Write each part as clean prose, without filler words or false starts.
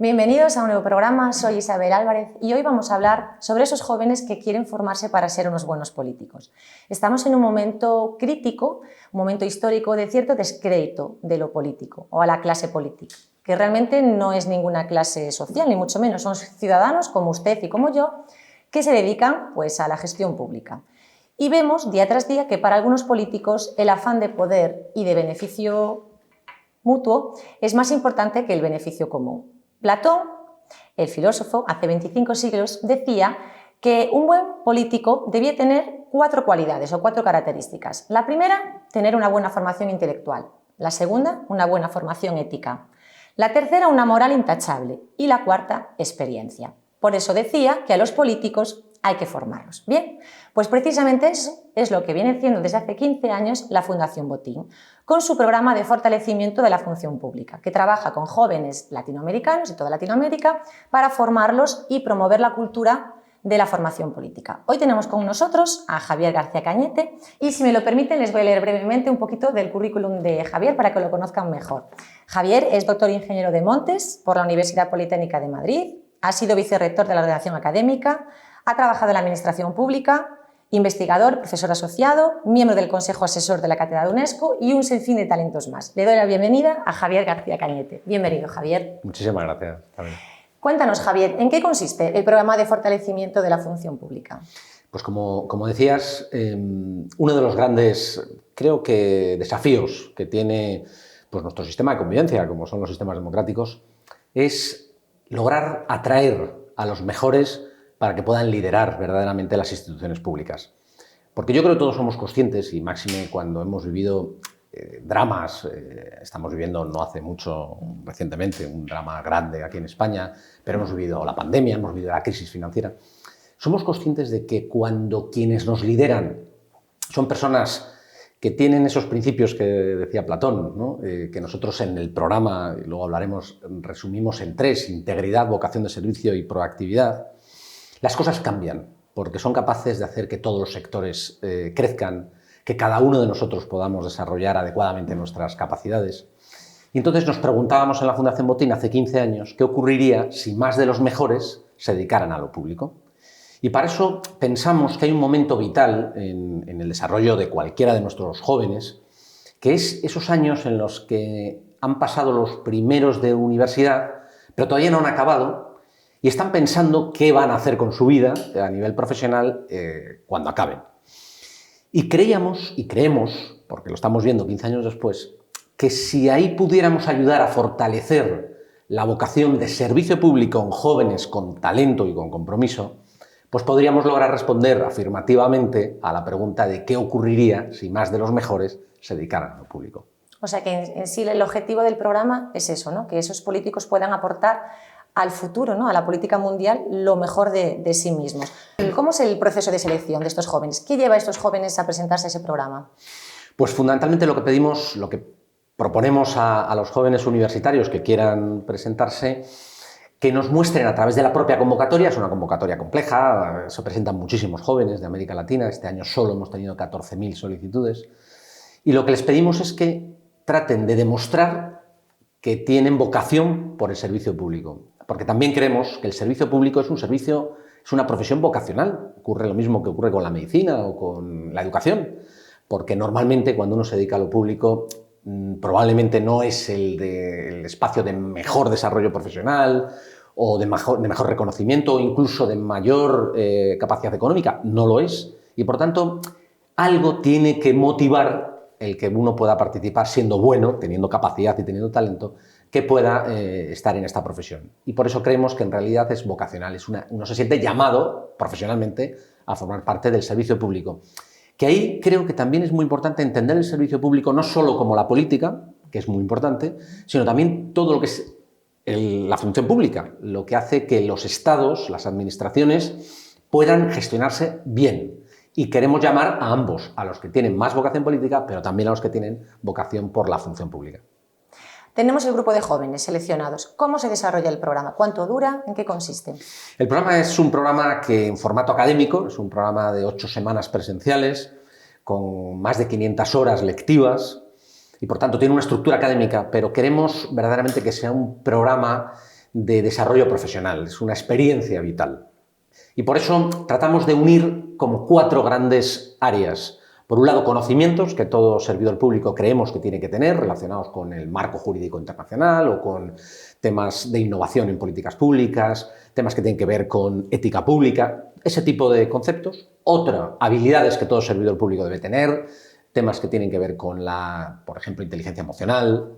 Bienvenidos a un nuevo programa, soy Isabel Álvarez y hoy vamos a hablar sobre esos jóvenes que quieren formarse para ser unos buenos políticos. Estamos en un momento crítico, un momento histórico de cierto descrédito de lo político o a la clase política, que realmente no es ninguna clase social, ni mucho menos, son ciudadanos como usted y como yo, que se dedican pues, a la gestión pública. Y vemos día tras día que para algunos políticos el afán de poder y de beneficio mutuo es más importante que el beneficio común. Platón, el filósofo, hace 25 siglos, decía que un buen político debía tener 4 cualidades o 4 características. La primera, tener una buena formación intelectual. La segunda, una buena formación ética. La tercera, una moral intachable. Y la cuarta, experiencia. Por eso decía que a los políticos hay que formarlos. Bien, pues precisamente eso es lo que viene haciendo desde hace 15 años la Fundación Botín, con su programa de fortalecimiento de la función pública, que trabaja con jóvenes latinoamericanos de toda Latinoamérica para formarlos y promover la cultura de la formación política. Hoy tenemos con nosotros a Javier García Cañete y, si me lo permiten, les voy a leer brevemente un poquito del currículum de Javier para que lo conozcan mejor. Javier es doctor ingeniero de Montes por la Universidad Politécnica de Madrid, ha sido vicerrector de la Ordenación Académica, ha trabajado en la Administración Pública, investigador, profesor asociado, miembro del Consejo Asesor de la Cátedra de UNESCO y un sinfín de talentos más. Le doy la bienvenida a Javier García Cañete. Bienvenido, Javier. Muchísimas gracias. Cuéntanos, Javier, ¿en qué consiste el programa de fortalecimiento de la función pública? Pues como decías, uno de los grandes, creo que, desafíos que tiene pues, nuestro sistema de convivencia, como son los sistemas democráticos, es lograr atraer a los mejores para que puedan liderar verdaderamente las instituciones públicas. Porque yo creo que todos somos conscientes, y máxime cuando hemos vivido dramas, estamos viviendo no hace mucho, recientemente, un drama grande aquí en España, pero hemos vivido la pandemia, hemos vivido la crisis financiera. Somos conscientes de que cuando quienes nos lideran son personas que tienen esos principios que decía Platón, ¿no? Que nosotros en el programa, y luego hablaremos, resumimos en 3, integridad, vocación de servicio y proactividad. Las cosas cambian, porque son capaces de hacer que todos los sectores crezcan, que cada uno de nosotros podamos desarrollar adecuadamente nuestras capacidades. Y entonces nos preguntábamos en la Fundación Botín hace 15 años qué ocurriría si más de los mejores se dedicaran a lo público. Y para eso pensamos que hay un momento vital en el desarrollo de cualquiera de nuestros jóvenes, que es esos años en los que han pasado los primeros de universidad, pero todavía no han acabado, y están pensando qué van a hacer con su vida a nivel profesional cuando acaben. Y creíamos, y creemos, porque lo estamos viendo 15 años después, que si ahí pudiéramos ayudar a fortalecer la vocación de servicio público en jóvenes con talento y con compromiso, pues podríamos lograr responder afirmativamente a la pregunta de qué ocurriría si más de los mejores se dedicaran a lo público. O sea que en sí el objetivo del programa es eso, ¿no? Que esos políticos puedan aportar al futuro, ¿no? A la política mundial, lo mejor de sí mismos. ¿Cómo es el proceso de selección de estos jóvenes? ¿Qué lleva a estos jóvenes a presentarse a ese programa? Pues fundamentalmente lo que pedimos, lo que proponemos a los jóvenes universitarios que quieran presentarse, que nos muestren a través de la propia convocatoria. Es una convocatoria compleja, se presentan muchísimos jóvenes de América Latina, este año solo hemos tenido 14.000 solicitudes, y lo que les pedimos es que traten de demostrar que tienen vocación por el servicio público. Porque también creemos que el servicio público es un servicio, es una profesión vocacional. Ocurre lo mismo que ocurre con la medicina o con la educación, porque normalmente cuando uno se dedica a lo público probablemente no es el espacio de mejor desarrollo profesional o de mejor reconocimiento o incluso de mayor capacidad económica. No lo es. Y por tanto, algo tiene que motivar el que uno pueda participar siendo bueno, teniendo capacidad y teniendo talento, que pueda estar en esta profesión. Y por eso creemos que en realidad es vocacional, uno se siente llamado profesionalmente a formar parte del servicio público. Que ahí creo que también es muy importante entender el servicio público no solo como la política, que es muy importante, sino también todo lo que es la función pública, lo que hace que los estados, las administraciones, puedan gestionarse bien. Y queremos llamar a ambos, a los que tienen más vocación política, pero también a los que tienen vocación por la función pública. Tenemos el grupo de jóvenes seleccionados. ¿Cómo se desarrolla el programa? ¿Cuánto dura? ¿En qué consiste? El programa es un programa que en formato académico, es un programa de 8 semanas presenciales, con más de 500 horas lectivas, y por tanto tiene una estructura académica, pero queremos verdaderamente que sea un programa de desarrollo profesional, es una experiencia vital. Y por eso tratamos de unir como 4 grandes áreas. Por un lado, conocimientos que todo servidor público creemos que tiene que tener, relacionados con el marco jurídico internacional o con temas de innovación en políticas públicas, temas que tienen que ver con ética pública, ese tipo de conceptos. Otra, habilidades que todo servidor público debe tener, temas que tienen que ver con la, por ejemplo, inteligencia emocional,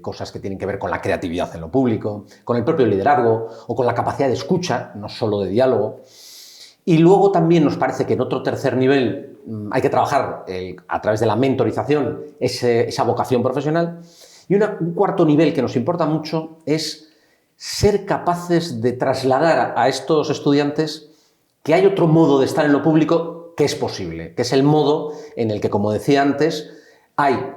cosas que tienen que ver con la creatividad en lo público, con el propio liderazgo o con la capacidad de escucha, no solo de diálogo. Y luego también nos parece que en otro tercer nivel hay que trabajar a través de la mentorización esa vocación profesional. Y un cuarto nivel que nos importa mucho es ser capaces de trasladar a estos estudiantes que hay otro modo de estar en lo público que es posible, que es el modo en el que, como decía antes, hay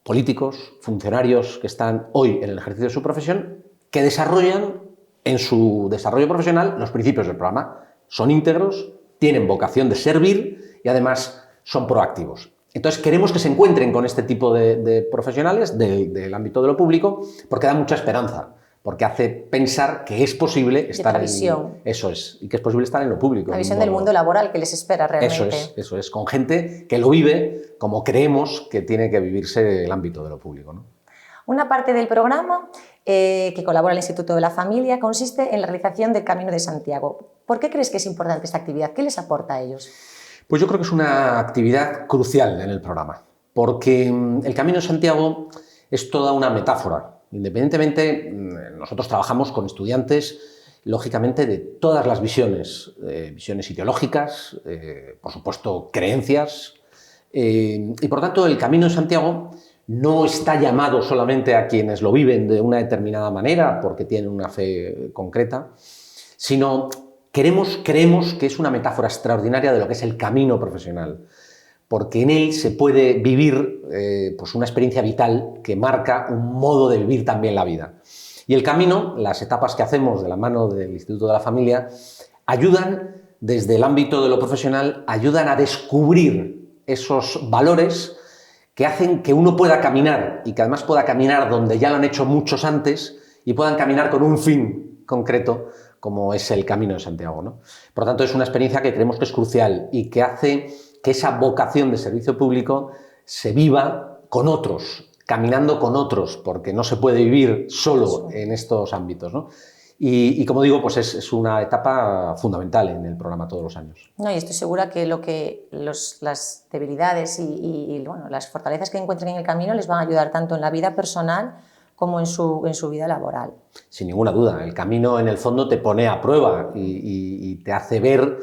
políticos, funcionarios que están hoy en el ejercicio de su profesión, que desarrollan en su desarrollo profesional los principios del programa. Son íntegros, tienen vocación de servir y además son proactivos. Entonces queremos que se encuentren con este tipo de profesionales del ámbito de lo público porque da mucha esperanza, porque hace pensar que es posible estar en... Eso es, y que es posible estar en lo público. La visión del mundo laboral que les espera realmente. Eso es, con gente que lo vive como creemos que tiene que vivirse el ámbito de lo público, ¿no? Una parte del programa que colabora el Instituto de la Familia consiste en la realización del Camino de Santiago. ¿Por qué crees que es importante esta actividad? ¿Qué les aporta a ellos? Pues yo creo que es una actividad crucial en el programa, porque el Camino de Santiago es toda una metáfora. Independientemente, nosotros trabajamos con estudiantes, lógicamente, de todas las visiones, visiones ideológicas, por supuesto, creencias, y por tanto el Camino de Santiago no está llamado solamente a quienes lo viven de una determinada manera, porque tienen una fe concreta, sino creemos que es una metáfora extraordinaria de lo que es el camino profesional, porque en él se puede vivir pues una experiencia vital que marca un modo de vivir también la vida. Y el camino, las etapas que hacemos de la mano del Instituto de la Familia, ayudan desde el ámbito de lo profesional, ayudan a descubrir esos valores que hacen que uno pueda caminar y que además pueda caminar donde ya lo han hecho muchos antes y puedan caminar con un fin concreto como es el Camino de Santiago, ¿no? Por lo tanto, es una experiencia que creemos que es crucial y que hace que esa vocación de servicio público se viva con otros, caminando con otros, porque no se puede vivir solo en estos ámbitos, ¿no? Y como digo, pues es una etapa fundamental en el programa todos los años. No, y estoy segura que las debilidades y bueno, las fortalezas que encuentren en el camino les van a ayudar tanto en la vida personal como en su vida laboral. Sin ninguna duda, el camino en el fondo te pone a prueba y te hace ver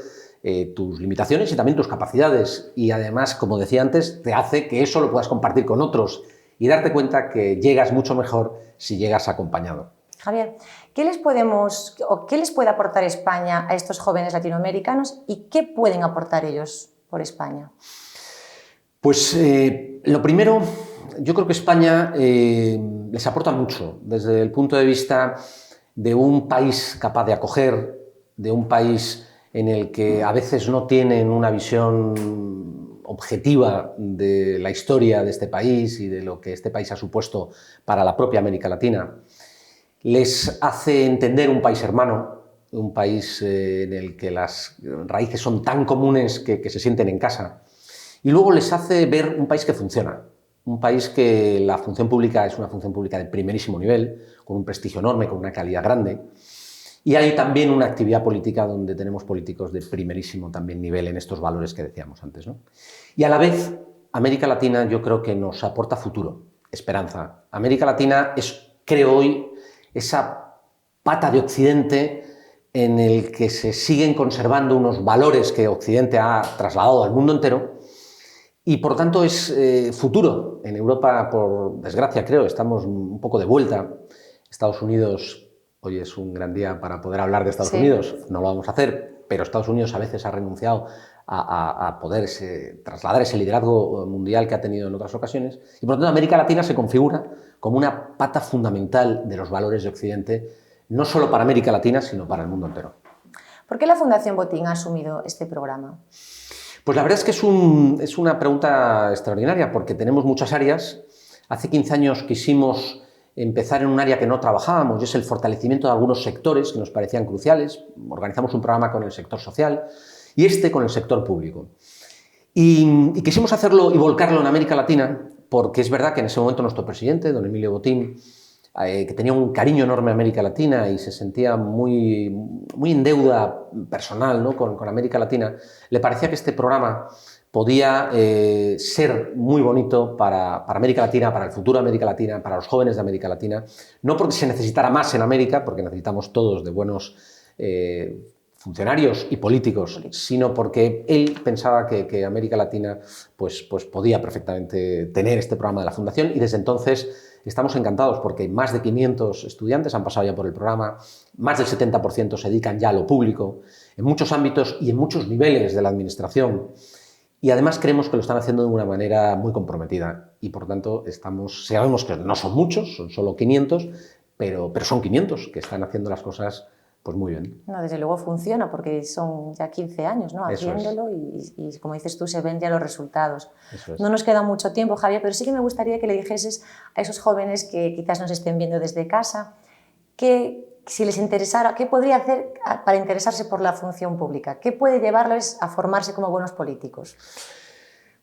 tus limitaciones y también tus capacidades y además, como decía antes, te hace que eso lo puedas compartir con otros y darte cuenta que llegas mucho mejor si llegas acompañado. Javier, ¿qué les puede aportar España a estos jóvenes latinoamericanos y qué pueden aportar ellos por España? Pues lo primero, yo creo que España les aporta mucho desde el punto de vista de un país capaz de acoger, de un país en el que a veces no tienen una visión objetiva de la historia de este país y de lo que este país ha supuesto para la propia América Latina. Les hace entender un país hermano, un país en el que las raíces son tan comunes que se sienten en casa. Y luego les hace ver un país que funciona, un país que la función pública es una función pública de primerísimo nivel, con un prestigio enorme, con una calidad grande. Y hay también una actividad política donde tenemos políticos de primerísimo también nivel en estos valores que decíamos antes, ¿no? Y a la vez, América Latina yo creo que nos aporta futuro, esperanza. América Latina es, creo hoy, esa pata de Occidente en el que se siguen conservando unos valores que Occidente ha trasladado al mundo entero y por tanto es futuro. En Europa, por desgracia, creo, estamos un poco de vuelta. Estados Unidos, hoy es un gran día para poder hablar de Estados Unidos, no lo vamos a hacer, pero Estados Unidos a veces ha renunciado a poder trasladar ese liderazgo mundial que ha tenido en otras ocasiones. Y por lo tanto América Latina se configura como una pata fundamental de los valores de Occidente, no solo para América Latina, sino para el mundo entero. ¿Por qué la Fundación Botín ha asumido este programa? Pues la verdad es que es una pregunta extraordinaria, porque tenemos muchas áreas. Hace 15 años quisimos empezar en un área que no trabajábamos, y es el fortalecimiento de algunos sectores que nos parecían cruciales. Organizamos un programa con el sector social y este con el sector público. Y quisimos hacerlo y volcarlo en América Latina, porque es verdad que en ese momento nuestro presidente, don Emilio Botín, que tenía un cariño enorme a América Latina y se sentía muy en deuda personal, ¿no?, con América Latina, le parecía que este programa podía ser muy bonito para América Latina, para el futuro de América Latina, para los jóvenes de América Latina, no porque se necesitara más en América, porque necesitamos todos de buenos funcionarios y políticos, sino porque él pensaba que América Latina pues podía perfectamente tener este programa de la Fundación, y desde entonces estamos encantados porque más de 500 estudiantes han pasado ya por el programa, más del 70% se dedican ya a lo público, en muchos ámbitos y en muchos niveles de la administración, y además creemos que lo están haciendo de una manera muy comprometida, y por tanto sabemos que no son muchos, son solo 500, pero son 500 que están haciendo las cosas pues muy bien. No, desde luego funciona, porque son ya 15 años, ¿no?, haciéndolo, y como dices tú, se ven ya los resultados. No nos queda mucho tiempo, Javier, pero sí que me gustaría que le dijeses a esos jóvenes que quizás nos estén viendo desde casa, que si les interesara, ¿qué podría hacer para interesarse por la función pública? ¿Qué puede llevarles a formarse como buenos políticos?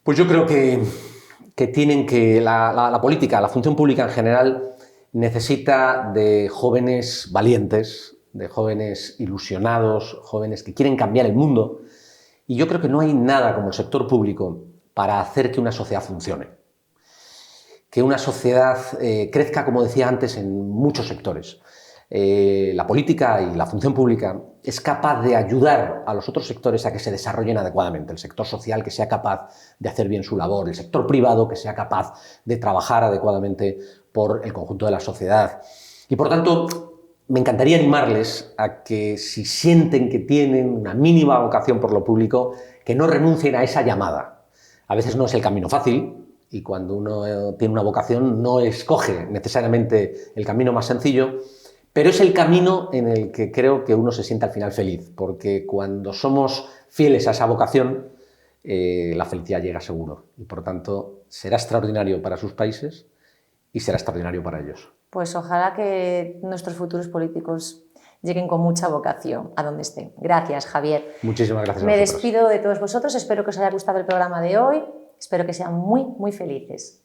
Pues yo creo que tienen que la política, la función pública en general, necesita de jóvenes valientes, de jóvenes ilusionados, jóvenes que quieren cambiar el mundo, y yo creo que no hay nada como el sector público para hacer que una sociedad funcione, que una sociedad crezca, como decía antes, en muchos sectores. La política y la función pública es capaz de ayudar a los otros sectores a que se desarrollen adecuadamente, el sector social que sea capaz de hacer bien su labor, el sector privado que sea capaz de trabajar adecuadamente por el conjunto de la sociedad. Y por tanto, me encantaría animarles a que, si sienten que tienen una mínima vocación por lo público, que no renuncien a esa llamada. A veces no es el camino fácil, y cuando uno tiene una vocación no escoge necesariamente el camino más sencillo, pero es el camino en el que creo que uno se siente al final feliz, porque cuando somos fieles a esa vocación, la felicidad llega seguro, y por tanto será extraordinario para sus países y será extraordinario para ellos. Pues ojalá que nuestros futuros políticos lleguen con mucha vocación a donde estén. Gracias, Javier. Muchísimas gracias a vosotros. Me vosotros. despido de todos vosotros, espero que os haya gustado el programa de hoy, espero que sean muy felices.